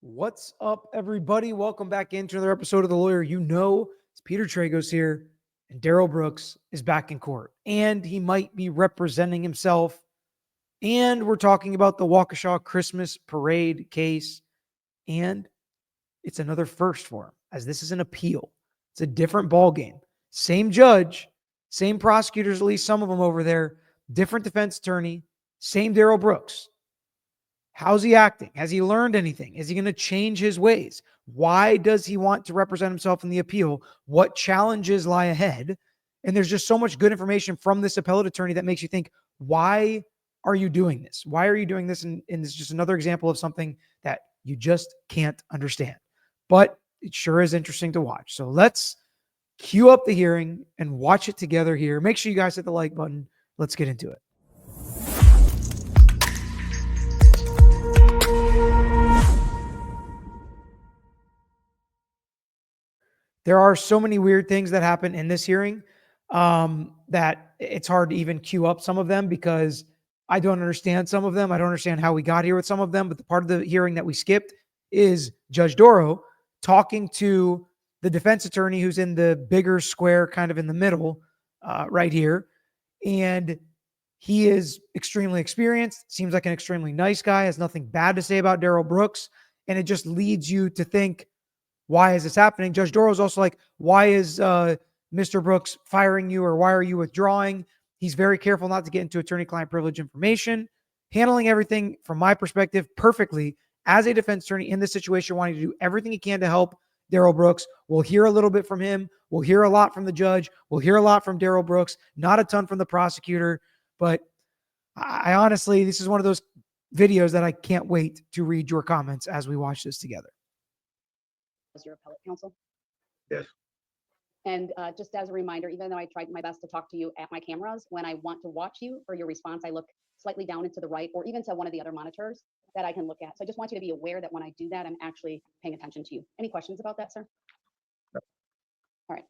What's up, everybody? Welcome back into another episode of The Lawyer. You know, it's Peter Tragos here, and Darrell Brooks is back in court, and he might be representing himself. And we're talking about the Waukesha Christmas parade case, and it's another first for him, as this is an appeal. It's a different ball game. Same judge, same prosecutors, at least some of them over there, different defense attorney, same Darrell Brooks. How's he acting? Has he learned anything? Is he going to change his ways? Why does he want to represent himself in the appeal? What challenges lie ahead? And there's just so much good information from this appellate attorney that makes you think, why are you doing this? Why are you doing this? And it's just another example of something that you just can't understand. But it sure is interesting to watch. So let's cue up the hearing and watch it together here. Make sure you guys hit the like button. Let's get into it. There are so many weird things that happen in this hearing that it's hard to even queue up some of them because I don't understand some of them. I don't understand how we got here with some of them. But the part of the hearing that we skipped is Judge Darrell talking to the defense attorney who's in the bigger square kind of in the middle right here. And he is extremely experienced, seems like an extremely nice guy, has nothing bad to say about Darrell Brooks. And it just leads you to think, why is this happening? Judge Darrell is also like, why is Mr. Brooks firing you, or why are you withdrawing? He's very careful not to get into attorney-client privilege information, handling everything from my perspective perfectly as a defense attorney in this situation, wanting to do everything he can to help Darrell Brooks. We'll hear a little bit from him. We'll hear a lot from the judge. We'll hear a lot from Darrell Brooks, not a ton from the prosecutor. But I honestly, this is one of those videos that I can't wait to read your comments as we watch this together. As your appellate counsel. Yes. And just as a reminder, even though I tried my best to talk to you at my cameras, when I want to watch you for your response, I look slightly down and to the right, or even to one of the other monitors that I can look at. So I just want you to be aware that when I do that, I'm actually paying attention to you. Any questions about that, sir? No. All right.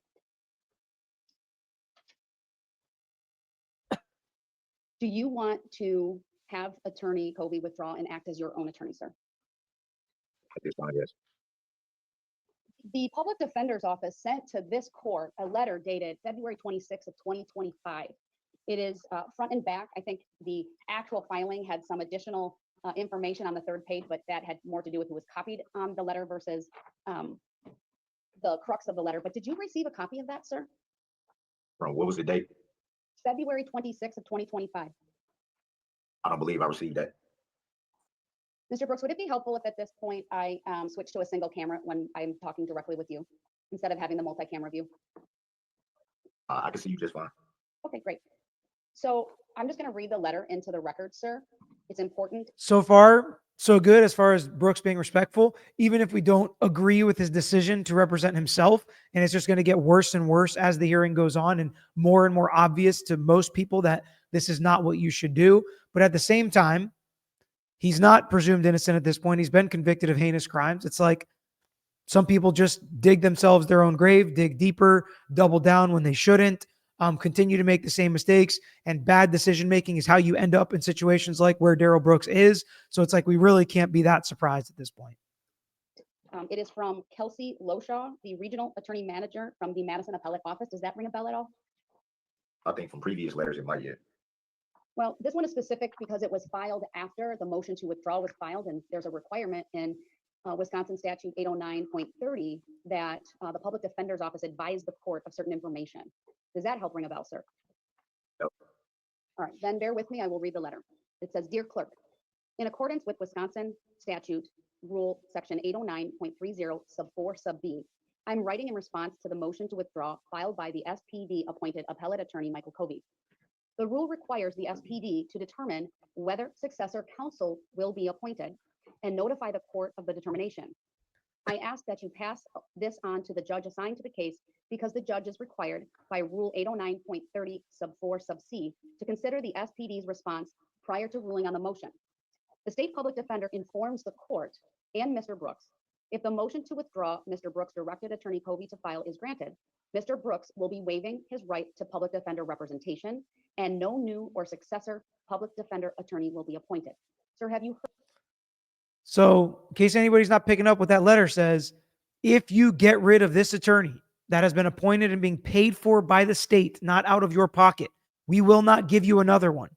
Do you want to have Attorney Covey withdraw and act as your own attorney, sir? At this time, yes. The Public Defender's Office sent to this court a letter dated February 26th of 2025. It is front and back. I think the actual filing had some additional information on the third page, but that had more to do with who was copied on the letter versus the crux of the letter. But did you receive a copy of that, sir? From what was the date? February 26th of 2025. I don't believe I received that. Mr. Brooks, would it be helpful if at this point I switch to a single camera when I'm talking directly with you instead of having the multi-camera view? I can see you just fine. Okay, great. So I'm just going to read the letter into the record, sir. It's important. So far, so good as far as Brooks being respectful, even if we don't agree with his decision to represent himself. And it's just going to get worse and worse as the hearing goes on and more obvious to most people that this is not what you should do. But at the same time, he's not presumed innocent at this point. He's been convicted of heinous crimes. It's like some people just dig themselves their own grave, dig deeper, double down when they shouldn't, continue to make the same mistakes. And bad decision-making is how you end up in situations like where Darrell Brooks is. So it's like we really can't be that surprised at this point. It is from Kelsey Loshaw, the Regional Attorney Manager from the Madison Appellate Office. Does that ring a bell at all? I think from previous letters it might yet. Well, this one is specific because it was filed after the motion to withdraw was filed, and there's a requirement in Wisconsin Statute 809.30 that the Public Defender's Office advise the court of certain information. Does that help ring a bell, sir? No. All right, then bear with me. I will read the letter. It says, "Dear Clerk, in accordance with Wisconsin Statute Rule Section 809.30 sub 4 sub B, I'm writing in response to the motion to withdraw filed by the SPD appointed appellate attorney Michael Covey. The rule requires the SPD to determine whether successor counsel will be appointed and notify the court of the determination. I ask that you pass this on to the judge assigned to the case because the judge is required by Rule 809.30 sub 4 sub C to consider the SPD's response prior to ruling on the motion. The state public defender informs the court and Mr. Brooks if the motion to withdraw Mr. Brooks directed Attorney Covey to file is granted, Mr. Brooks will be waiving his right to public defender representation and no new or successor public defender attorney will be appointed." Sir, have you heard? So, in case anybody's not picking up what that letter says, if you get rid of this attorney that has been appointed and being paid for by the state, not out of your pocket, we will not give you another one.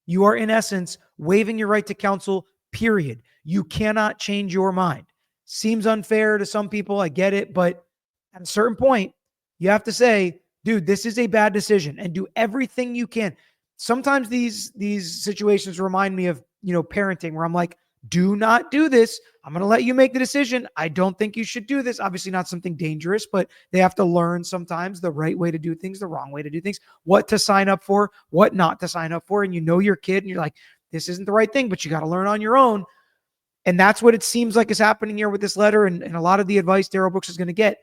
You are, in essence, waiving your right to counsel, period. You cannot change your mind. Seems unfair to some people. I get it. But at a certain point, you have to say, dude, this is a bad decision, and do everything you can. Sometimes these situations remind me of, parenting, where I'm like, do not do this. I'm going to let you make the decision. I don't think you should do this. Obviously not something dangerous, but they have to learn sometimes the right way to do things, the wrong way to do things, what to sign up for, what not to sign up for. And your kid and you're like, this isn't the right thing, but you got to learn on your own. And that's what it seems like is happening here with this letter. And a lot of the advice Darrell Brooks is going to get.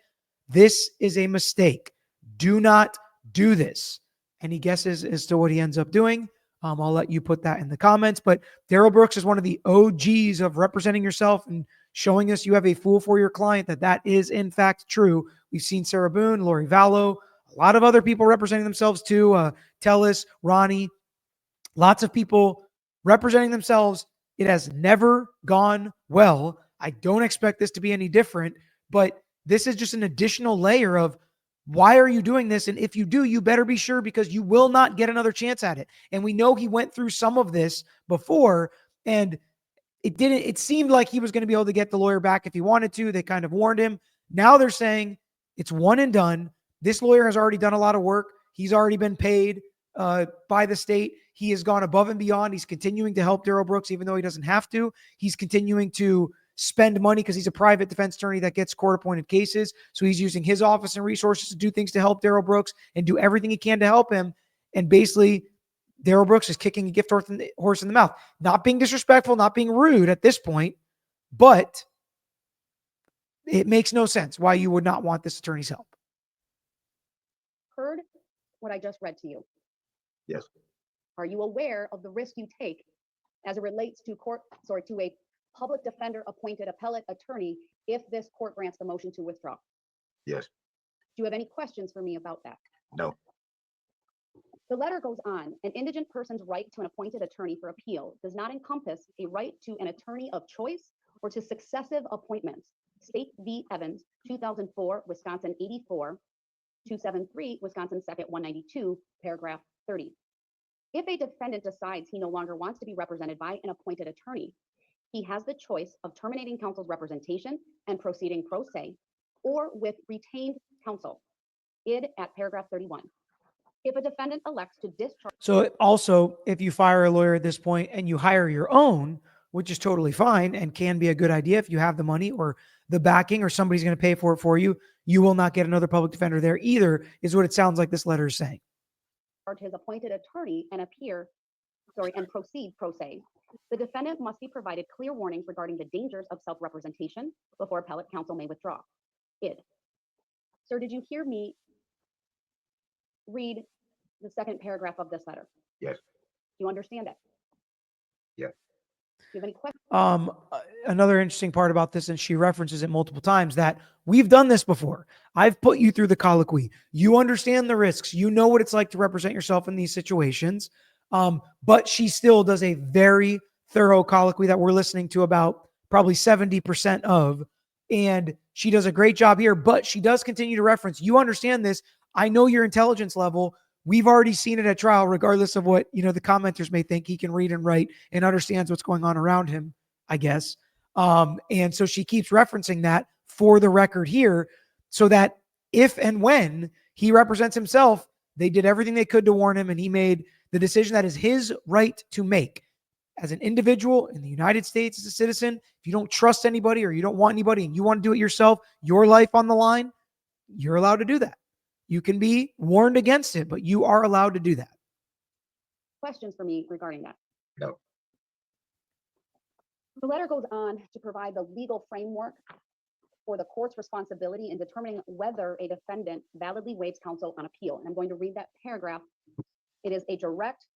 This is a mistake. Do not do this. Any guesses as to what he ends up doing? I'll let you put that in the comments. But Darrell Brooks is one of the OGs of representing yourself and showing us you have a fool for your client, that is in fact true. We've seen Sarah Boone, Lori Vallow, a lot of other people representing themselves too. Tellis, Ronnie, lots of people representing themselves. It has never gone well. I don't expect this to be any different, but this is just an additional layer of, why are you doing this? And if you do, you better be sure, because you will not get another chance at it. And we know he went through some of this before, and it seemed like he was going to be able to get the lawyer back if he wanted to. They kind of warned him. Now they're saying it's one and done. This lawyer has already done a lot of work. He's already been paid by the state. He has gone above and beyond. He's continuing to help Darrell Brooks, even though he doesn't have to. He's continuing to spend money because he's a private defense attorney that gets court-appointed cases. So he's using his office and resources to do things to help Darrell Brooks and do everything he can to help him. And basically, Darrell Brooks is kicking a gift horse in the mouth. Not being disrespectful, not being rude at this point, but it makes no sense why you would not want this attorney's help. Heard what I just read to you. Yes. Are you aware of the risk you take as it relates to to a public defender appointed appellate attorney if this court grants the motion to withdraw? Yes. Do you have any questions for me about that? No. The letter goes on. An indigent person's right to an appointed attorney for appeal does not encompass a right to an attorney of choice or to successive appointments. State v. Evans, 2004, Wisconsin 84, 273, Wisconsin 2nd 192, paragraph 30. If a defendant decides he no longer wants to be represented by an appointed attorney, he has the choice of terminating counsel's representation and proceeding pro se, or with retained counsel. Id at paragraph 31. If a defendant elects to discharge. So also, if you fire a lawyer at this point and you hire your own, which is totally fine and can be a good idea if you have the money or the backing or somebody's going to pay for it for you, you will not get another public defender there either, is what it sounds like this letter is saying. His appointed attorney and proceed pro se. The defendant must be provided clear warnings regarding the dangers of self-representation before appellate counsel may withdraw. Id. Sir, did you hear me read the second paragraph of this letter? Yes. Do you understand it? Yeah. Do you have any questions? Another interesting part about this, and she references it multiple times, that we've done this before. I've put you through the colloquy. You understand the risks. You know what it's like to represent yourself in these situations. But she still does a very thorough colloquy that we're listening to about probably 70% of. And she does a great job here, but she does continue to reference, you understand this. I know your intelligence level. We've already seen it at trial, regardless of what, the commenters may think. He can read and write and understands what's going on around him, I guess. And so she keeps referencing that for the record here, so that if and when he represents himself, they did everything they could to warn him, and he made the decision that is his right to make. As an individual in the United States, as a citizen, if you don't trust anybody or you don't want anybody and you want to do it yourself, your life on the line, you're allowed to do that. You can be warned against it, but you are allowed to do that. Questions for me regarding that? No. The letter goes on to provide the legal framework for the court's responsibility in determining whether a defendant validly waives counsel on appeal. And I'm going to read that paragraph. It is a direct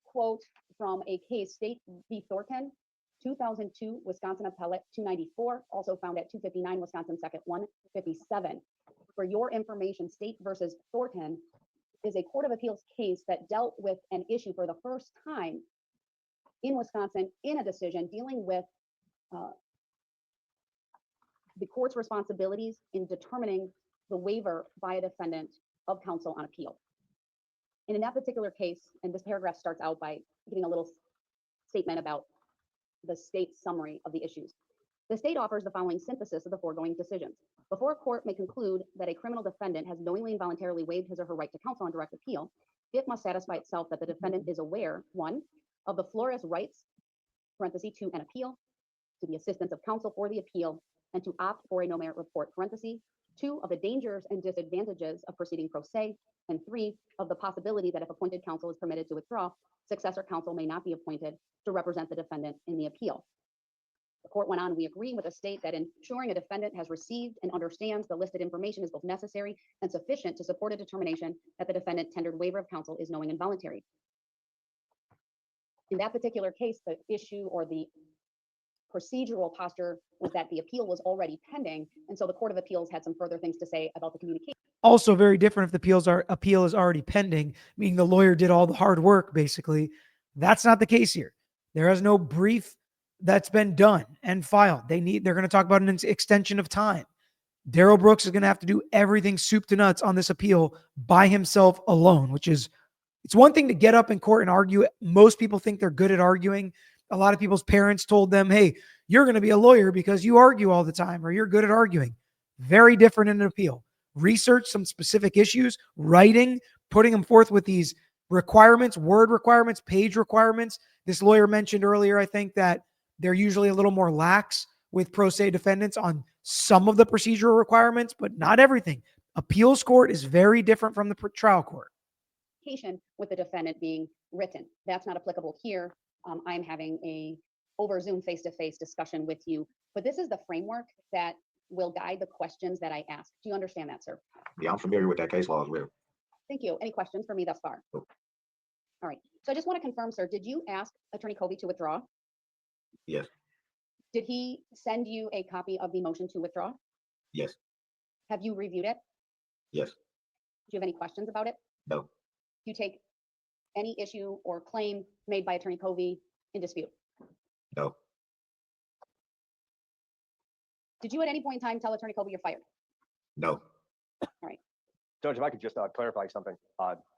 quote from a case, State v. Thornton, 2002, Wisconsin Appellate 294, also found at 259, Wisconsin 2nd 157. For your information, State versus Thornton is a Court of Appeals case that dealt with an issue for the first time in Wisconsin in a decision dealing with the court's responsibilities in determining the waiver by a defendant of counsel on appeal. And in that particular case, and this paragraph starts out by giving a little statement about the state's summary of the issues. The state offers the following synthesis of the foregoing decisions. Before a court may conclude that a criminal defendant has knowingly and voluntarily waived his or her right to counsel on direct appeal, it must satisfy itself that the defendant is aware, 1, of the Flores rights, parenthesis, to an appeal, to the assistance of counsel for the appeal, and to opt for a no merit report, parenthesis, 2, of the dangers and disadvantages of proceeding pro se, and 3, of the possibility that if appointed counsel is permitted to withdraw, successor counsel may not be appointed to represent the defendant in the appeal. The court went on, we agree with the state that ensuring a defendant has received and understands the listed information is both necessary and sufficient to support a determination that the defendant tendered waiver of counsel is knowing and voluntary. In that particular case, the issue or the procedural posture was that the appeal was already pending, and so the Court of Appeals had some further things to say about the communication. Also very different if the appeal is already pending, meaning the lawyer did all the hard work, basically. That's not the case here. There is no brief that's been done and filed. They're going to talk about an extension of time. Darrell Brooks is going to have to do everything soup to nuts on this appeal by himself alone, which is, it's one thing to get up in court and argue. Most people think they're good at arguing. A lot of people's parents told them, hey, you're going to be a lawyer because you argue all the time, or you're good at arguing. Very different in an appeal. Research some specific issues, writing, putting them forth with these requirements, word requirements, page requirements. This lawyer mentioned earlier, I think, that they're usually a little more lax with pro se defendants on some of the procedural requirements, but not everything. Appeals court is very different from the trial court. With the defendant being written. That's not applicable here. I'm having a over Zoom face-to-face discussion with you, but this is the framework that will guide the questions that I ask. Do you understand that, sir? Yeah, I'm familiar with that case law as well. Thank you. Any questions for me thus far? No. All right. So I just want to confirm, sir, did you ask Attorney Covey to withdraw? Yes, Did he send you a copy of the motion to withdraw? yes, Have you reviewed it? yes, Do you have any questions about it? no, Do you take any issue or claim made by Attorney Covey in dispute? no, Did you at any point in time tell Attorney Covey you're fired? no. Judge, if I could just clarify something.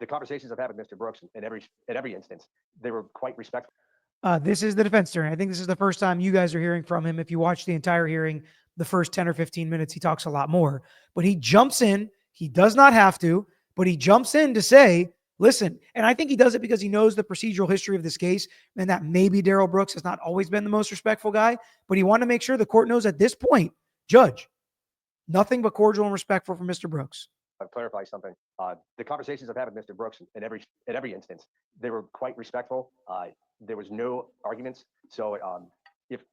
The conversations I've had with Mr. Brooks in every instance, they were quite respectful. This is the defense attorney. I think this is the first time you guys are hearing from him. If you watch the entire hearing, the first 10 or 15 minutes, he talks a lot more. But he jumps in. He does not have to, but he jumps in to say, listen, and I think he does it because he knows the procedural history of this case and that maybe Darrell Brooks has not always been the most respectful guy, but he wanted to make sure the court knows at this point, Judge, nothing but cordial and respectful from Mr. Brooks. Clarify something. The conversations I've had with Mr. Brooks in every instance, they were quite respectful. There was no arguments. So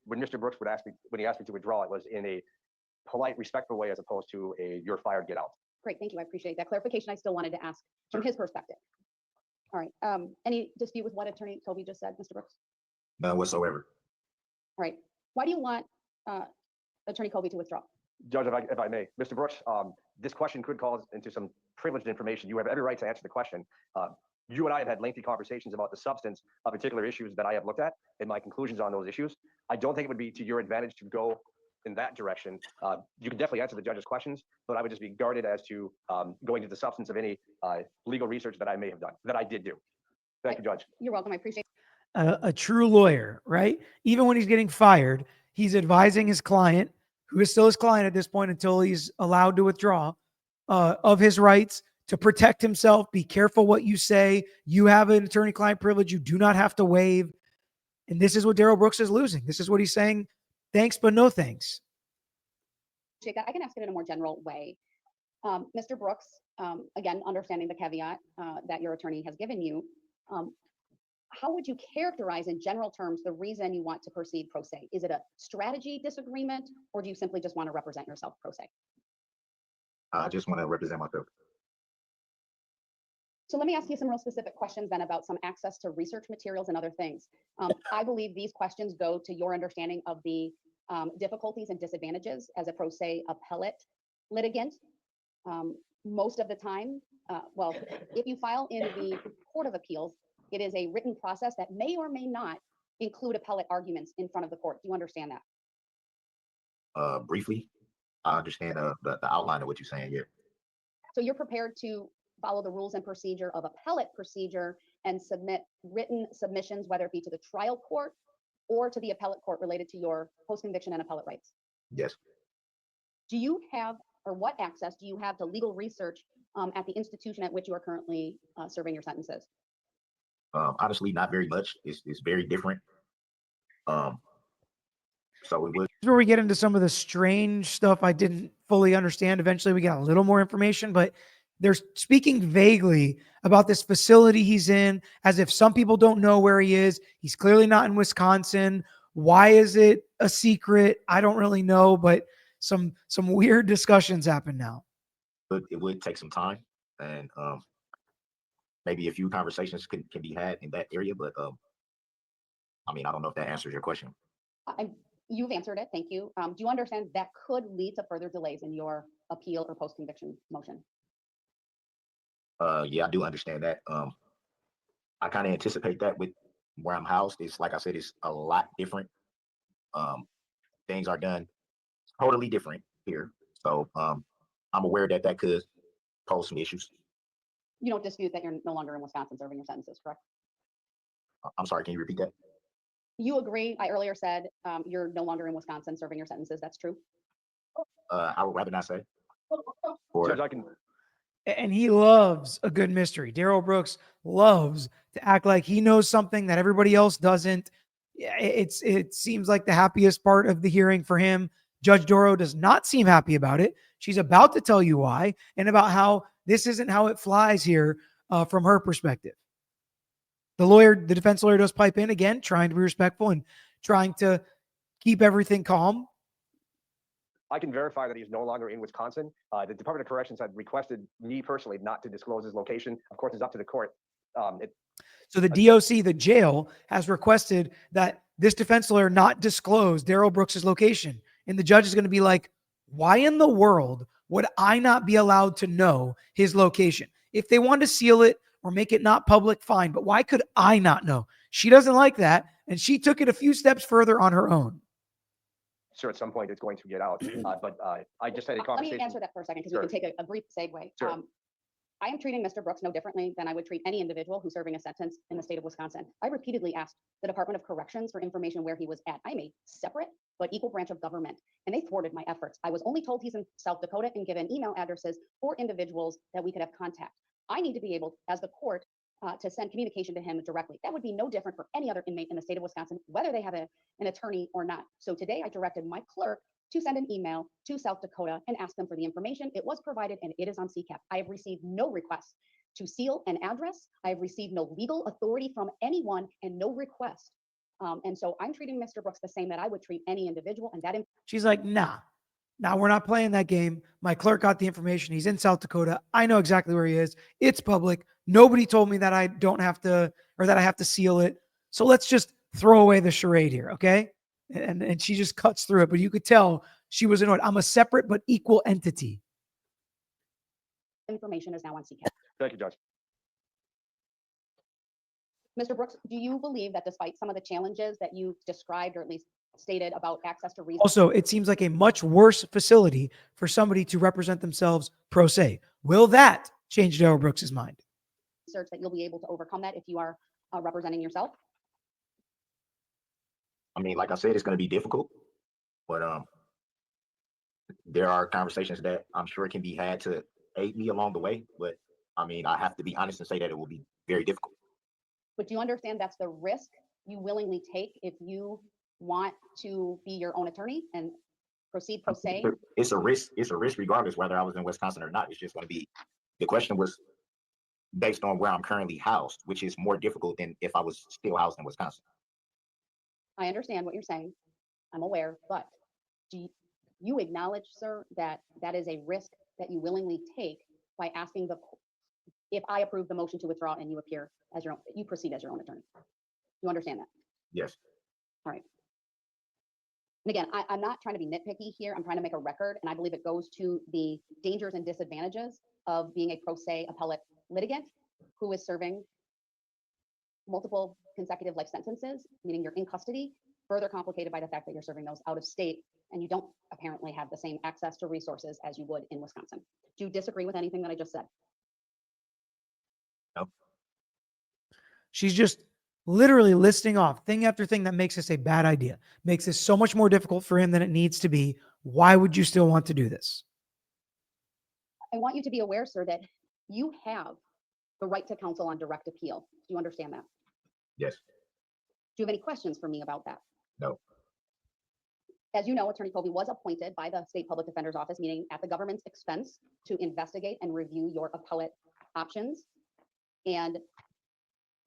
when Mr. Brooks would ask me, when he asked me to withdraw, it was in a polite, respectful way as opposed to a "you're fired, get out." Great, thank you. I appreciate that clarification. I still wanted to ask from his perspective. All right. Any dispute with what Attorney Covey just said, Mr. Brooks? None whatsoever. All right. Why do you want Attorney Covey to withdraw? Judge, if I may, Mr. Brooks, this question could call into some privileged information. You have every right to answer the question. You and I have had lengthy conversations about the substance of particular issues that I have looked at and my conclusions on those issues. I don't think it would be to your advantage to go in that direction. You can definitely answer the judge's questions, but I would just be guarded as to going to the substance of any legal research that I may have done, that I did do. Thank you, Judge. You're welcome. I appreciate A true lawyer, right? Even when he's getting fired, he's advising his client, who is still his client at this point until he's allowed to withdraw, of his rights to protect himself. Be careful what you say. You have an attorney-client privilege you do not have to waive. And this is what Darrell Brooks is losing. This is what he's saying. Thanks, but no thanks. that. I can ask it in a more general way. Mr. Brooks, again, understanding the caveat that your attorney has given you, how would you characterize in general terms the reason you want to proceed pro se? Is it a strategy disagreement, or do you simply just want to represent yourself pro se? I just want to represent myself. So let me ask you some real specific questions then about some access to research materials and other things. I believe these questions go to your understanding of the difficulties and disadvantages as a pro se appellate litigant. Most of the time, well, if you file in the Court of Appeals, it is a written process that may or may not include appellate arguments in front of the court. Do you understand that? Briefly, I understand the outline of what you're saying. Yeah. So you're prepared to follow the rules and procedure of appellate procedure and submit written submissions, whether it be to the trial court or to the appellate court related to your post-conviction and appellate rights. Yes. Do you have, or what access do you have to legal research at the institution at which you are currently serving your sentences? Honestly, not very much. It's very different. So it would. This is where we get into some of the strange stuff I didn't fully understand. Eventually, we got a little more information, but they're speaking vaguely about this facility he's in, as if some people don't know where he is. He's clearly not in Wisconsin. Why is it a secret? I don't really know, but some weird discussions happen now. But it would take some time, and maybe a few conversations can be had in that area. But I mean, I don't know if that answers your question. You've answered it. Thank you. Do you understand that could lead to further delays in your appeal or post-conviction motion? Yeah, I do understand that. I kind of anticipate that with where I'm housed. It's like I said, it's a lot different. Things are done totally different here. So I'm aware that that could pose some issues. You don't dispute that you're no longer in Wisconsin serving your sentences, correct? I'm sorry, can you repeat that? You agree, I earlier said you're no longer in Wisconsin serving your sentences. That's true. I would rather not say. Judge, I can. And he loves a good mystery. Darrell Brooks loves to act like he knows something that everybody else doesn't. Yeah, it seems like the happiest part of the hearing for him. Judge Doro does not seem happy about it. She's about to tell you why, and about how this isn't how it flies here from her perspective. The defense lawyer does pipe in again, trying to be respectful and trying to keep everything calm. I can verify that he's no longer in Wisconsin. The Department of Corrections had requested me personally not to disclose his location. Of course, it's up to the court. So the DOC, the jail, has requested that this defense lawyer not disclose Darrell Brooks' location. And the judge is going to be like, why in the world would I not be allowed to know his location? If they want to seal it or make it not public, fine. But why could I not know? She doesn't like that. And she took it a few steps further on her own. Sure, at some point it's going to get out. But I just had a Let conversation. me answer that for a second because Sure. we can take a brief segue. Sure. I am treating Mr. Brooks no differently than I would treat any individual who's serving a sentence in the state of Wisconsin. I repeatedly asked the Department of Corrections for information where he was at. I'm a separate but equal branch of government, and they thwarted my efforts. I was only told he's in South Dakota and given email addresses for individuals that we could have contact. I need to be able, as the court, to send communication to him directly. That would be no different for any other inmate in the state of Wisconsin, whether they have an attorney or not. So today I directed my clerk to send an email to South Dakota and ask them for the information. It was provided and it is on CCAP. I have received no request to seal an address. I have received no legal authority from anyone and no request. And so I'm treating Mr. Brooks the same that I would treat any individual. And that She's like, nah, we're not playing that game. My clerk got the information. He's in South Dakota. I know exactly where he is. It's public. Nobody told me that I don't have to, or that I have to seal it. So let's just throw away the charade here. Okay. And she just cuts through it, but you could tell she was annoyed. I'm a separate but equal entity. information is now on CCAP. Thank you, Judge. Mr. Brooks, do you believe that despite some of the challenges that you described or at least stated about access to resources? Also, it seems like a much worse facility for somebody to represent themselves pro se. Will that change Darrell Brooks' mind? Research that you'll be able to overcome that if you are representing yourself? I mean, like I said, it's going to be difficult, but there are conversations that I'm sure can be had to aid me along the way. But I mean, I have to be honest and say that it will be very difficult. But do you understand that's the risk you willingly take if you want to be your own attorney and proceed pro se? It's a risk. It's a risk regardless whether I was in Wisconsin or not. It's just going to be, the question was based on where I'm currently housed, which is more difficult than if I was still housed in Wisconsin. I understand what you're saying. I'm aware, but do you acknowledge, sir, that that is a risk that you willingly take by asking if I approve the motion to withdraw and you appear as your own, you proceed as your own attorney? You understand that? Yes. All right. And again, I'm not trying to be nitpicky here. I'm trying to make a record, and I believe it goes to the dangers and disadvantages of being a pro se appellate litigant who is serving multiple consecutive life sentences, meaning you're in custody, further complicated by the fact that you're serving those out of state and you don't apparently have the same access to resources as you would in Wisconsin. Do you disagree with anything that I just said? No. She's just literally listing off thing after thing that makes this a bad idea, makes this so much more difficult for him than it needs to be. Why would you still want to do this? I want you to be aware, sir, that you have the right to counsel on direct appeal. Do you understand that? Yes. Do you have any questions for me about that? No. As you know, Attorney Colby was appointed by the State Public Defender's Office, meaning at the government's expense, to investigate and review your appellate options. And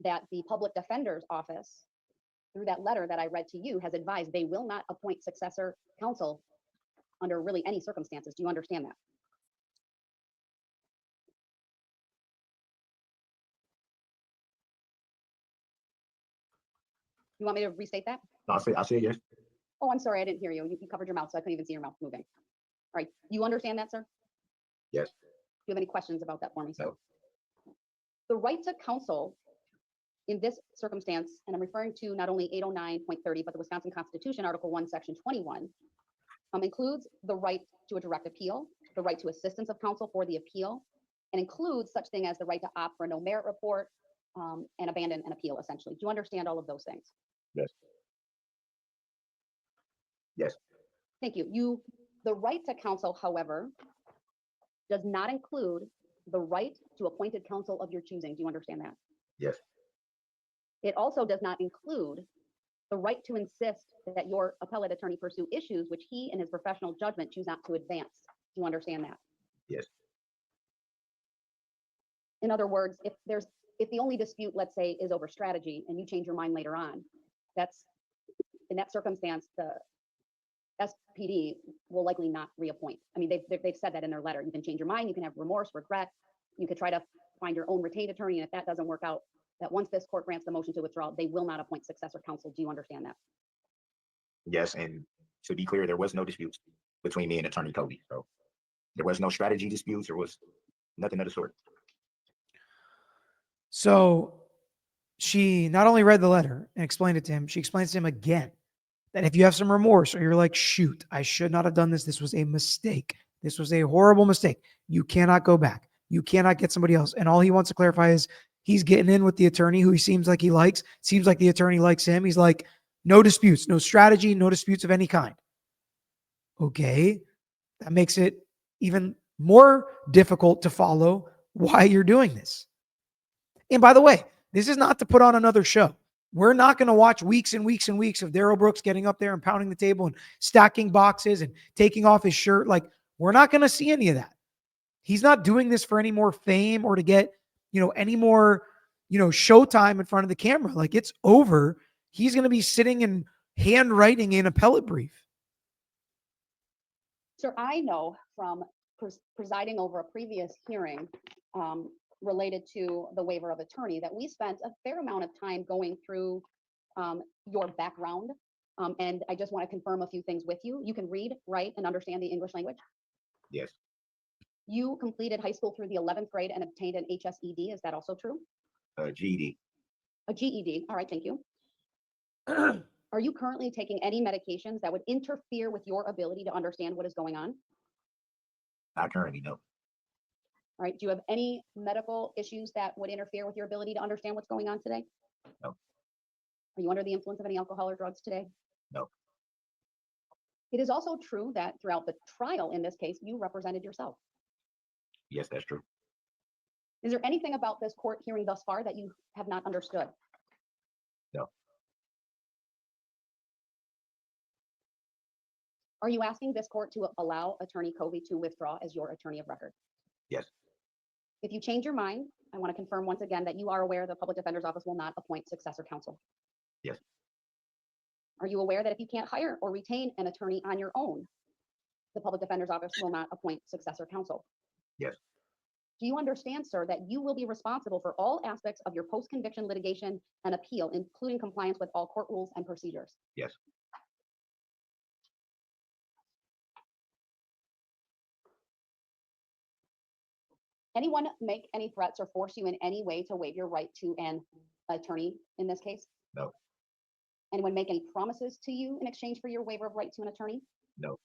that the Public Defender's Office, through that letter that I read to you, has advised they will not appoint successor counsel under really any circumstances. Do you understand that? You want me to restate that? No, I say yes. Oh, I'm sorry, I didn't hear you. You covered your mouth, so I couldn't even see your mouth moving. All right, you understand that, sir? Yes. Do you have any questions about that for me, sir? No. The right to counsel in this circumstance, and I'm referring to not only 809.30, but the Wisconsin Constitution, Article 1, Section 21, includes the right to a direct appeal, the right to assistance of counsel for the appeal, and includes such thing as the right to opt for a no merit report and abandon an appeal, essentially. Do you understand all of those things? Yes. Yes. Thank you. The right to counsel, however, does not include the right to appointed counsel of your choosing. Do you understand that? Yes. It also does not include the right to insist that your appellate attorney pursue issues which he in his professional judgment choose not to advance. Do you understand that? Yes. In other words, if the only dispute, let's say, is over strategy and you change your mind later on, that's in that circumstance, the SPD will likely not reappoint. I mean, they've said that in their letter. You can change your mind, you can have remorse, regret, you could try to find your own retained attorney, and if that doesn't work out, that once this court grants the motion to withdraw, they will not appoint successor counsel. Do you understand that? Yes. And to be clear, there was no disputes between me and Attorney Colby. So there was no strategy disputes. There was nothing of the sort. So she not only read the letter and explained it to him, she explains to him again that if you have some remorse or you're like, shoot, I should not have done this. This was a mistake. This was a horrible mistake. You cannot go back. You cannot get somebody else. And all he wants to clarify is he's getting in with the attorney who he seems like he likes. Seems like the attorney likes him. He's like, no disputes, no strategy, no disputes of any kind. Okay. That makes it even more difficult to follow why you're doing this. And by the way, this is not to put on another show. We're not going to watch weeks and weeks and weeks of Darrell Brooks getting up there and pounding the table and stacking boxes and taking off his shirt. Like, we're not going to see any of that. He's not doing this for any more fame or to get, any more, showtime in front of the camera. Like, it's over. He's going to be sitting and handwriting an appellate brief. Sir, I know from presiding over a previous hearing related to the waiver of attorney that we spent a fair amount of time going through your background. And I just want to confirm a few things with you. You can read, write, and understand the English language. Yes. You completed high school through the 11th grade and obtained an HSED. Is that also true? GED. A GED. All right, thank you. Are you currently taking any medications that would interfere with your ability to understand what is going on? Not currently, no. All right. Do you have any medical issues that would interfere with your ability to understand what's going on today? No. Are you under the influence of any alcohol or drugs today? No. It is also true that throughout the trial in this case, you represented yourself. Yes, that's true. Is there anything about this court hearing thus far that you have not understood? No. Are you asking this court to allow Attorney Colby to withdraw as your attorney of record? Yes. If you change your mind, I want to confirm once again that you are aware the Public Defender's Office will not appoint successor counsel. Yes. Are you aware that if you can't hire or retain an attorney on your own, the Public Defender's Office will not appoint successor counsel? Yes. Do you understand, sir, that you will be responsible for all aspects of your post-conviction litigation and appeal, including compliance with all court rules and procedures? Yes. Anyone make any threats or force you in any way to waive your right to an attorney in this case? No. Anyone make any promises to you in exchange for your waiver of right to an attorney? No. Do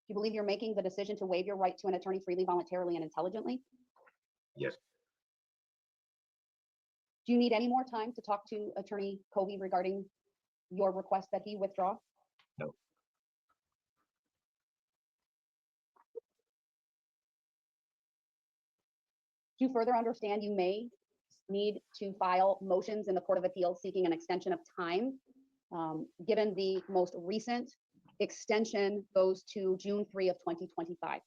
you believe you're making the decision to waive your right to an attorney freely, voluntarily, and intelligently? Yes. Do you need any more time to talk to Attorney Covey regarding your request that he withdraw? No. Do you further understand you may need to file motions in the Court of Appeals seeking an extension of time? Given the most recent extension goes to June 3 of 2025.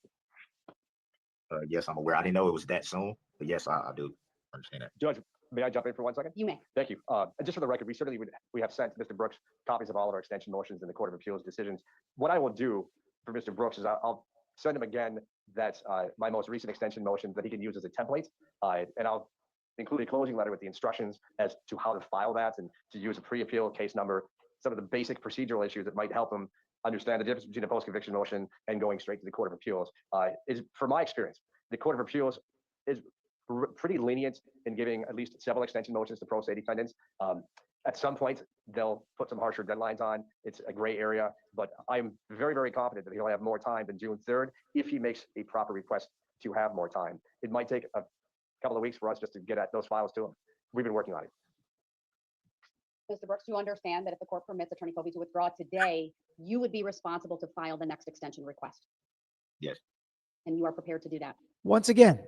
Yes, I'm aware. I didn't know it was that soon, but yes, I do understand that. Judge, may I jump in for 1 second? You may. Thank you. And just for the record, we have sent Mr. Brooks copies of all of our extension motions in the Court of Appeals decisions. What I will do for Mr. Brooks is I'll send him again that my most recent extension motion that he can use as a template, and I'll include a closing letter with the instructions as to how to file that and to use a pre-appeal case number, some of the basic procedural issues that might help him understand the difference between a post-conviction motion and going straight to the Court of Appeals. Is from my experience, the Court of Appeals is pretty lenient in giving at least several extension motions to pro se defendants. At some point, they'll put some harsher deadlines on. It's a gray area, but I'm very, very confident that he'll have more time than June 3rd if he makes a proper request to have more time. It might take a couple of weeks for us just to get at those files to him. We've been working on it. Mr. Brooks, do you understand that if the court permits Attorney Covey to withdraw today, you would be responsible to file the next extension request? Yes. And you are prepared to do that? Once again,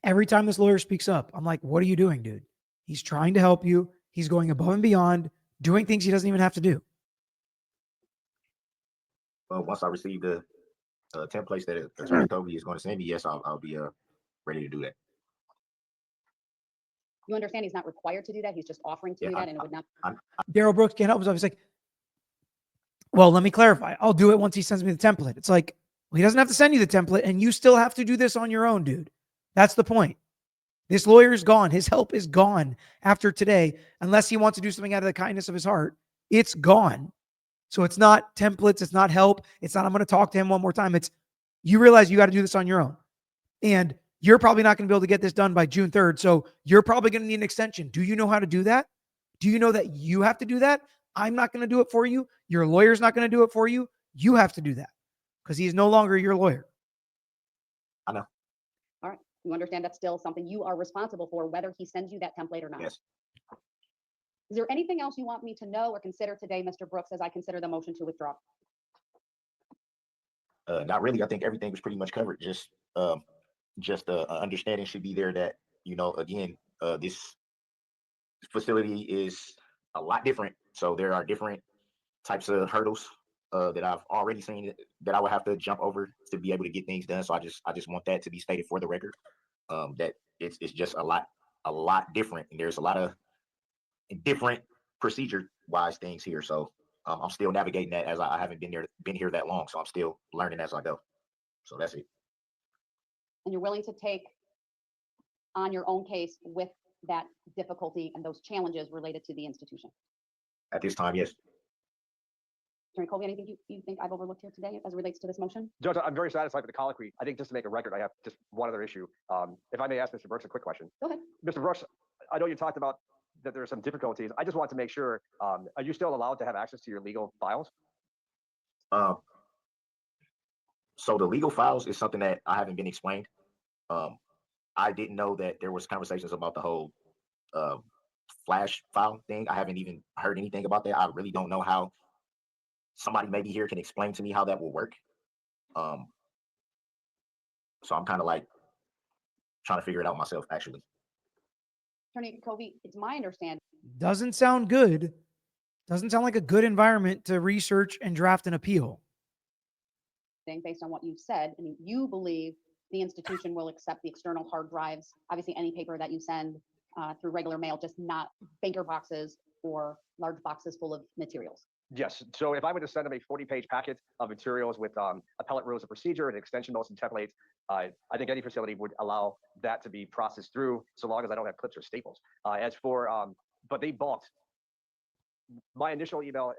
every time this lawyer speaks up, I'm like, what are you doing, dude? He's trying to help you. He's going above and beyond, doing things he doesn't even have to do. Well, once I receive the templates that Attorney Covey is going to send me, yes, I'll be ready to do that. You understand he's not required to do that. He's just offering to do that, and it would not. Darrell Brooks can't help himself. He's like, well, let me clarify. I'll do it once he sends me the template. It's like, well, he doesn't have to send you the template, and you still have to do this on your own, dude. That's the point. This lawyer is gone. His help is gone after today, unless he wants to do something out of the kindness of his heart. It's gone. So it's not templates. It's not help. It's not, I'm going to talk to him one more time. It's, you realize you got to do this on your own. And you're probably not going to be able to get this done by June 3rd. So you're probably going to need an extension. Do you know how to do that? Do you know that you have to do that? I'm not going to do it for you. Your lawyer's not going to do it for you. You have to do that because he's no longer your lawyer. I know. All right. You understand that's still something you are responsible for, whether he sends you that template or not. Yes. Is there anything else you want me to know or consider today, Mr. Brooks, as I consider the motion to withdraw? Not really. I think everything was pretty much covered. Just understanding should be there that, you know, again, this facility is a lot different. So there are different types of hurdles that I've already seen that I would have to jump over to be able to get things done. So I just want that to be stated for the record. That it's just a lot different, and there's a lot of different procedure-wise things here. So I'm still navigating that as I haven't been here that long. So I'm still learning as I go. So that's it. And you're willing to take on your own case with that difficulty and those challenges related to the institution? At this time, yes. Attorney Colby, anything you think I've overlooked here today as it relates to this motion? Judge, I'm very satisfied with the colloquy. I think just to make a record, I have just one other issue. If I may ask Mr. Brooks a quick question. Go ahead. Mr. Brooks, I know you talked about that there are some difficulties. I just want to make sure, are you still allowed to have access to your legal files? So the legal files is something that I haven't been explained. I didn't know that there was conversations about the whole flash file thing. I haven't even heard anything about that. I really don't know how somebody maybe here can explain to me how that will work. So I'm kind of like trying to figure it out myself, actually. Attorney Colby, it's my understanding. Doesn't sound good. Doesn't sound like a good environment to research and draft an appeal. Based on what you've said, I mean, you believe the institution will accept the external hard drives, obviously any paper that you send through regular mail, just not banker boxes or large boxes full of materials. Yes. So if I were to send them a 40-page packet of materials with appellate rules of procedure and extension notes and templates, I think any facility would allow that to be processed through, so long as I don't have clips or staples. As for, but they balked. My initial email,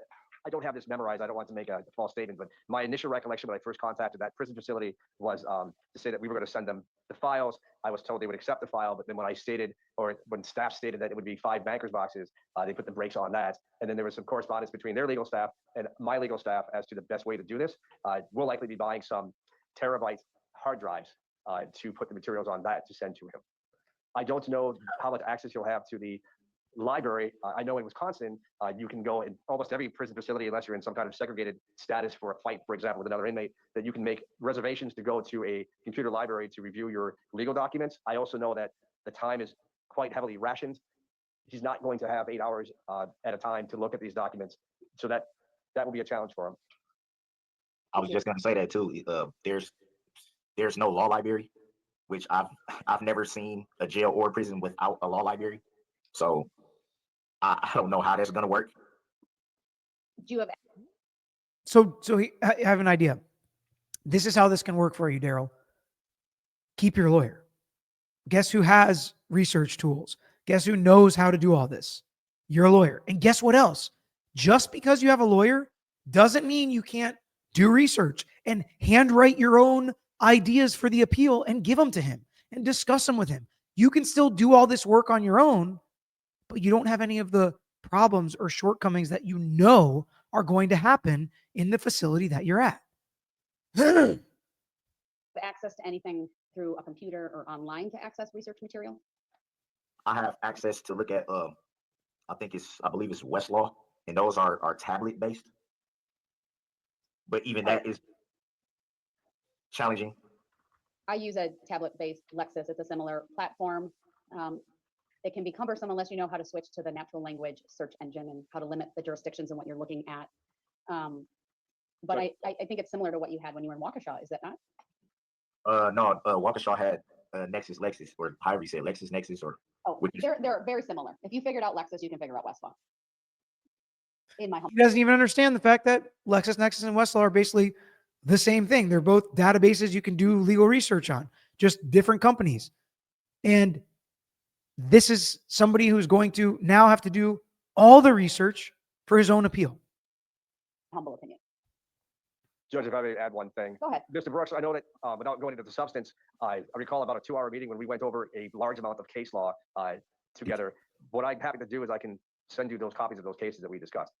I don't have this memorized. I don't want to make a false statement, but my initial recollection when I first contacted that prison facility was to say that we were going to send them the files. I was told they would accept the file, but then when I stated, or when staff stated that it would be 5 bankers boxes, they put the brakes on that. And then there was some correspondence between their legal staff and my legal staff as to the best way to do this. We'll likely be buying some terabyte hard drives to put the materials on that to send to him. I don't know how much access you'll have to the library. I know in Wisconsin, you can go in almost every prison facility, unless you're in some kind of segregated status for a fight, for example, with another inmate, that you can make reservations to go to a computer library to review your legal documents. I also know that the time is quite heavily rationed. He's not going to have 8 hours at a time to look at these documents. So that will be a challenge for him. I was just going to say that too. There's no law library, which I've never seen a jail or prison without a law library. So I don't know how that's going to work. Do you have So I have an idea. This is how this can work for you, Darrell. Keep your lawyer. Guess who has research tools? Guess who knows how to do all this? Your lawyer. And guess what else? Just because you have a lawyer doesn't mean you can't do research and handwrite your own ideas for the appeal and give them to him and discuss them with him. You can still do all this work on your own, but you don't have any of the problems or shortcomings that you know are going to happen in the facility that you're at. access to anything through a computer or online to access research material? I have access to look at, I believe it's Westlaw, and those are tablet based. But even that is challenging. I use a tablet-based Lexis. It's a similar platform. It can be cumbersome unless you know how to switch to the natural language search engine and how to limit the jurisdictions and what you're looking at. But I think it's similar to what you had when you were in Waukesha, is that not? No, Waukesha had Nexus Lexus, or however you say it, Lexus Nexus, or Oh, they're very similar. If you figured out Lexus, you can figure out Westlaw. In my home. He doesn't even understand the fact that LexisNexis and Westlaw are basically the same thing. They're both databases you can do legal research on, just different companies. And this is somebody who's going to now have to do all the research for his own appeal. Humble opinion. Judge, if I may add one thing. Go ahead. Mr. Brooks, I know that without going into the substance, I recall about a 2-hour meeting when we went over a large amount of case law together. What I'm happy to do is I can send you those copies of those cases that we discussed.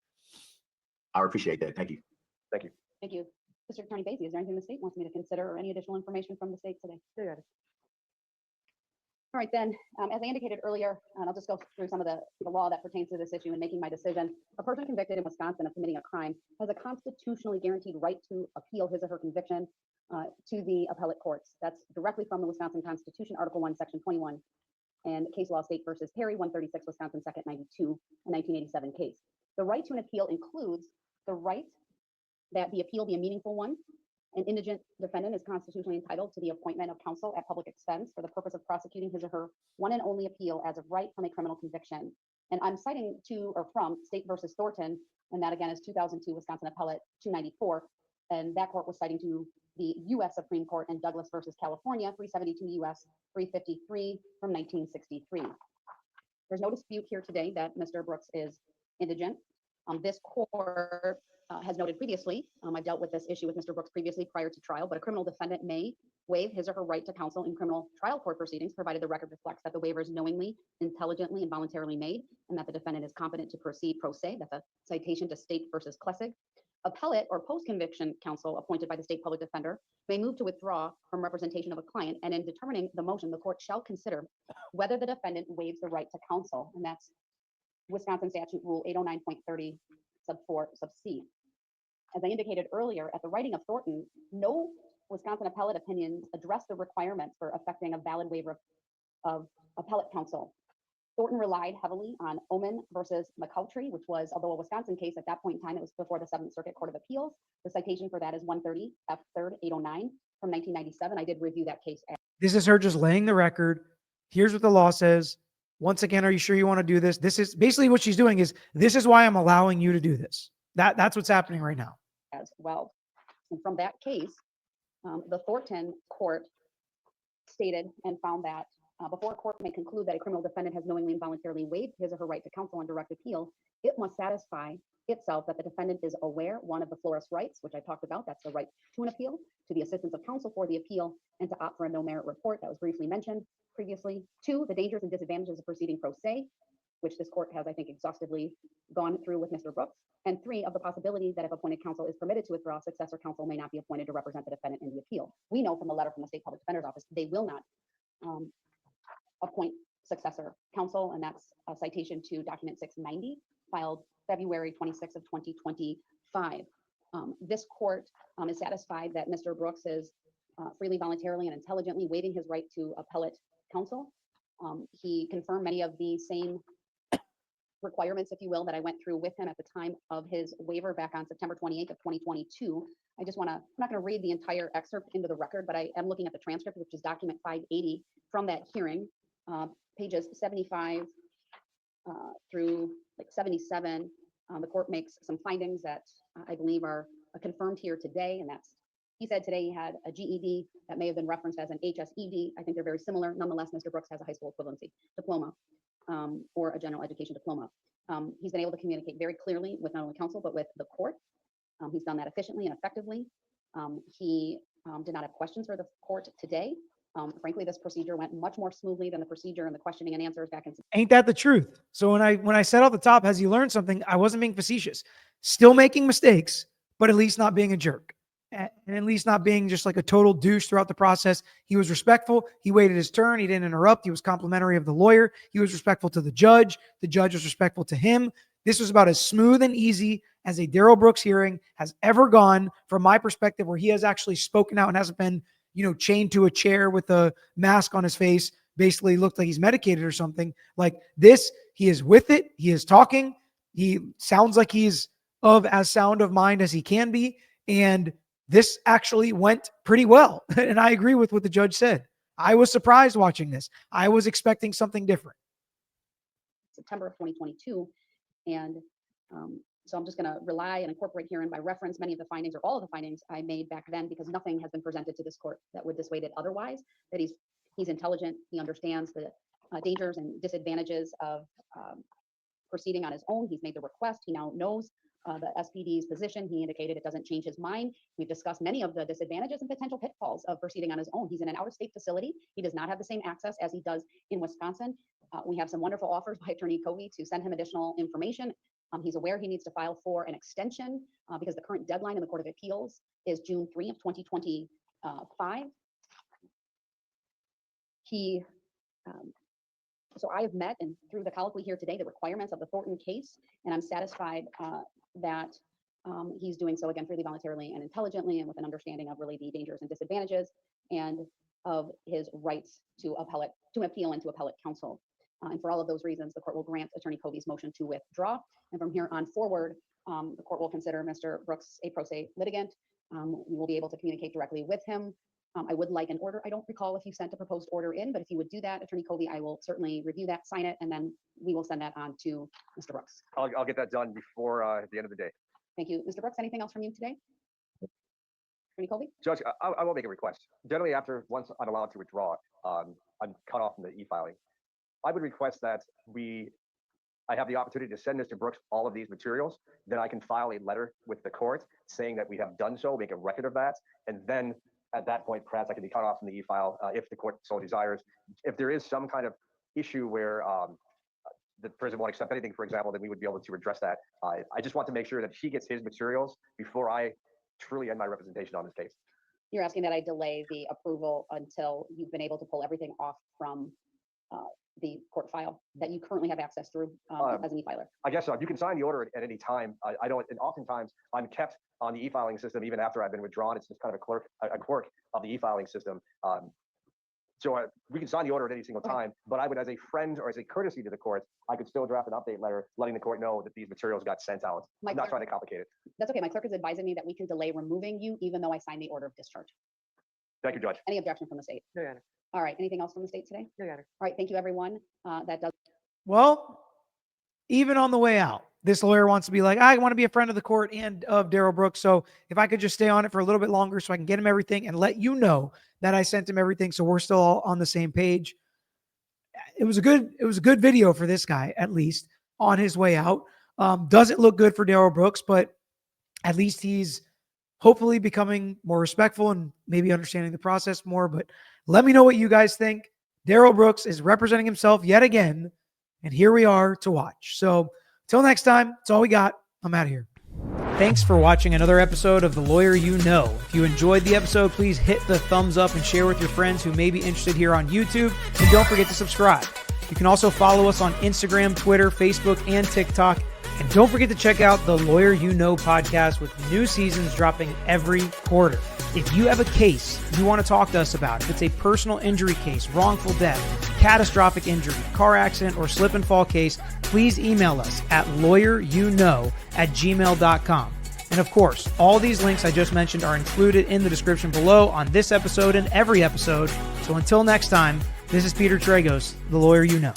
I appreciate that. Thank you. Thank you. Thank you. District Attorney Basie, is there anything the state wants me to consider or any additional information from the state today? All right, then, as I indicated earlier, and I'll just go through some of the law that pertains to this issue in making my decision. A person convicted in Wisconsin of committing a crime has a constitutionally guaranteed right to appeal his or her conviction to the appellate courts. That's directly from the Wisconsin Constitution, Article 1, Section 21, and case law State versus Perry, 136, Wisconsin, 2nd 92, a 1987 case. The right to an appeal includes the right that the appeal be a meaningful one. An indigent defendant is constitutionally entitled to the appointment of counsel at public expense for the purpose of prosecuting his or her one and only appeal as of right from a criminal conviction. And I'm citing to or from State versus Thornton, and that again is 2002 Wisconsin Appellate 294. And that court was citing to the U.S. Supreme Court in Douglas versus California, 372 U.S. 353 from 1963. There's no dispute here today that Mr. Brooks is indigent. This court has noted previously, I've dealt with this issue with Mr. Brooks previously prior to trial, but a criminal defendant may waive his or her right to counsel in criminal trial court proceedings, provided the record reflects that the waiver is knowingly, intelligently, and voluntarily made, and that the defendant is competent to proceed pro se. That's a citation to State versus Klessig. Appellate or post-conviction counsel appointed by the state public defender may move to withdraw from representation of a client, and in determining the motion, the court shall consider whether the defendant waives the right to counsel, and that's Wisconsin Statute Rule 809.30 sub 4 sub C. As I indicated earlier, at the writing of Thornton, no Wisconsin appellate opinions address the requirements for effecting a valid waiver of appellate counsel. Thornton relied heavily on Oman versus McCoutry, which was, although a Wisconsin case at that point in time, it was before the 7th Circuit Court of Appeals. The citation for that is 130 F 3rd 809 from 1997. I did review that case. This is her just laying the record. Here's what the law says. Once again, are you sure you want to do this? This is basically what she's doing is, this is why I'm allowing you to do this. That's what's happening right now. As well. And from that case, the Thornton court stated and found that Before a court may conclude that a criminal defendant has knowingly and voluntarily waived his or her right to counsel on direct appeal, it must satisfy itself that the defendant is aware, one, of the florist rights, which I talked about, that's the right to an appeal, to the assistance of counsel for the appeal, and to opt for a no merit report that was briefly mentioned previously. Two, the dangers and disadvantages of proceeding pro se, which this court has, I think, exhaustively gone through with Mr. Brooks. And three, of the possibility that if appointed counsel is permitted to withdraw, successor counsel may not be appointed to represent the defendant in the appeal. We know from the letter from the State Public Defender's Office, they will not appoint successor counsel, and that's a citation to document 690, filed February 26th of 2025. This court is satisfied that Mr. Brooks is freely, voluntarily, and intelligently waiving his right to appellate counsel. He confirmed many of the same requirements, if you will, that I went through with him at the time of his waiver back on September 28th of 2022. I just I'm not going to read the entire excerpt into the record, but I am looking at the transcript, which is document 580 from that hearing, pages 75 through like 77. The court makes some findings that I believe are confirmed here today, and that's, he said today he had a GED that may have been referenced as an HSED. I think they're very similar. Nonetheless, Mr. Brooks has a high school equivalency diploma or a general education diploma. He's been able to communicate very clearly with not only counsel, but with the court. He's done that efficiently and effectively. He did not have questions for the court today. Frankly, this procedure went much more smoothly than the procedure and the questioning and answers back in. Ain't that the truth? So when I said off the top, has he learned something? I wasn't being facetious. Still making mistakes, but at least not being a jerk. And at least not being just like a total douche throughout the process. He was respectful. He waited his turn. He didn't interrupt. He was complimentary of the lawyer. He was respectful to the judge. The judge was respectful to him. This was about as smooth and easy as a Darrell Brooks hearing has ever gone from my perspective, where he has actually spoken out and hasn't been, chained to a chair with a mask on his face, basically looked like he's medicated or something. Like this, he is with it. He is talking. He sounds like he's of as sound of mind as he can be. And this actually went pretty well. And I agree with what the judge said. I was surprised watching this. I was expecting something different. September of 2022. And so I'm just going to rely and incorporate here and by reference many of the findings or all of the findings I made back then, because nothing has been presented to this court that would dissuade it otherwise, that he's intelligent. He understands the dangers and disadvantages of proceeding on his own. He's made the request. He now knows the SPD's position. He indicated it doesn't change his mind. We've discussed many of the disadvantages and potential pitfalls of proceeding on his own. He's in an out-of-state facility. He does not have the same access as he does in Wisconsin. We have some wonderful offers by Attorney Covey to send him additional information. He's aware he needs to file for an extension because the current deadline in the Court of Appeals is June 3 of 2025. So I have met, and through the colloquy here today, the requirements of the Thornton case, and I'm satisfied that he's doing so again freely, voluntarily, and intelligently, and with an understanding of really the dangers and disadvantages and of his rights to appeal and to appellate counsel. And for all of those reasons, the court will grant Attorney Covey's motion to withdraw. And from here on forward, the court will consider Mr. Brooks a pro se litigant. We will be able to communicate directly with him. I would like an order. I don't recall if you sent a proposed order in, but if you would do that, Attorney Covey, I will certainly review that, sign it, and then we will send that on to Mr. Brooks. I'll get that done before the end of the day. Thank you. Mr. Brooks, anything else from you today? Attorney Covey? Judge, I will make a request. Generally, once I'm allowed to withdraw, I'm cut off from the e-filing. I would request that I have the opportunity to send Mr. Brooks all of these materials. Then I can file a letter with the court saying that we have done so, make a record of that, and then at that point, perhaps I can be cut off from the e-file if the court so desires. If there is some kind of issue where the prison won't accept anything, for example, then we would be able to address that. I just want to make sure that he gets his materials before I truly end my representation on this case. You're asking that I delay the approval until you've been able to pull everything off from the court file that you currently have access through as an e-filer. I guess so. You can sign the order at any time. I don't, and oftentimes I'm kept on the e-filing system even after I've been withdrawn. It's just kind of a quirk of the e-filing system. So we can sign the order at any single time, but I would, as a friend or as a courtesy to the court, I could still draft an update letter letting the court know that these materials got sent out. I'm not trying to complicate it. That's okay. My clerk is advising me that we can delay removing you even though I signed the order of discharge. Thank you, Judge. Any objection from the state? No, Your Honor. All right. Anything else from the state today? No, Your Honor. All right. Thank you, everyone. That does. Well, even on the way out, this lawyer wants to be like, I want to be a friend of the court and of Darrell Brooks. So if I could just stay on it for a little bit longer so I can get him everything and let you know that I sent him everything. So we're still all on the same page. it was a good video for this guy, at least on his way out. Doesn't look good for Darrell Brooks, but at least he's hopefully becoming more respectful and maybe understanding the process more. But let me know what you guys think. Darrell Brooks is representing himself yet again, and here we are to watch. So till next time, that's all we got. I'm out of here. Thanks for watching another episode of The Lawyer You Know. If you enjoyed the episode, please hit the thumbs up and share with your friends who may be interested here on YouTube. And don't forget to subscribe. You can also follow us on Instagram, Twitter, Facebook, and TikTok. And don't forget to check out the Lawyer You Know podcast with new seasons dropping every quarter. If you have a case you want to talk to us about, if it's a personal injury case, wrongful death, catastrophic injury, car accident, or slip and fall case, please email us at lawyeryouknow@gmail.com. And of course, all these links I just mentioned are included in the description below on this episode and every episode. So until next time, this is Peter Tragos, the Lawyer You Know.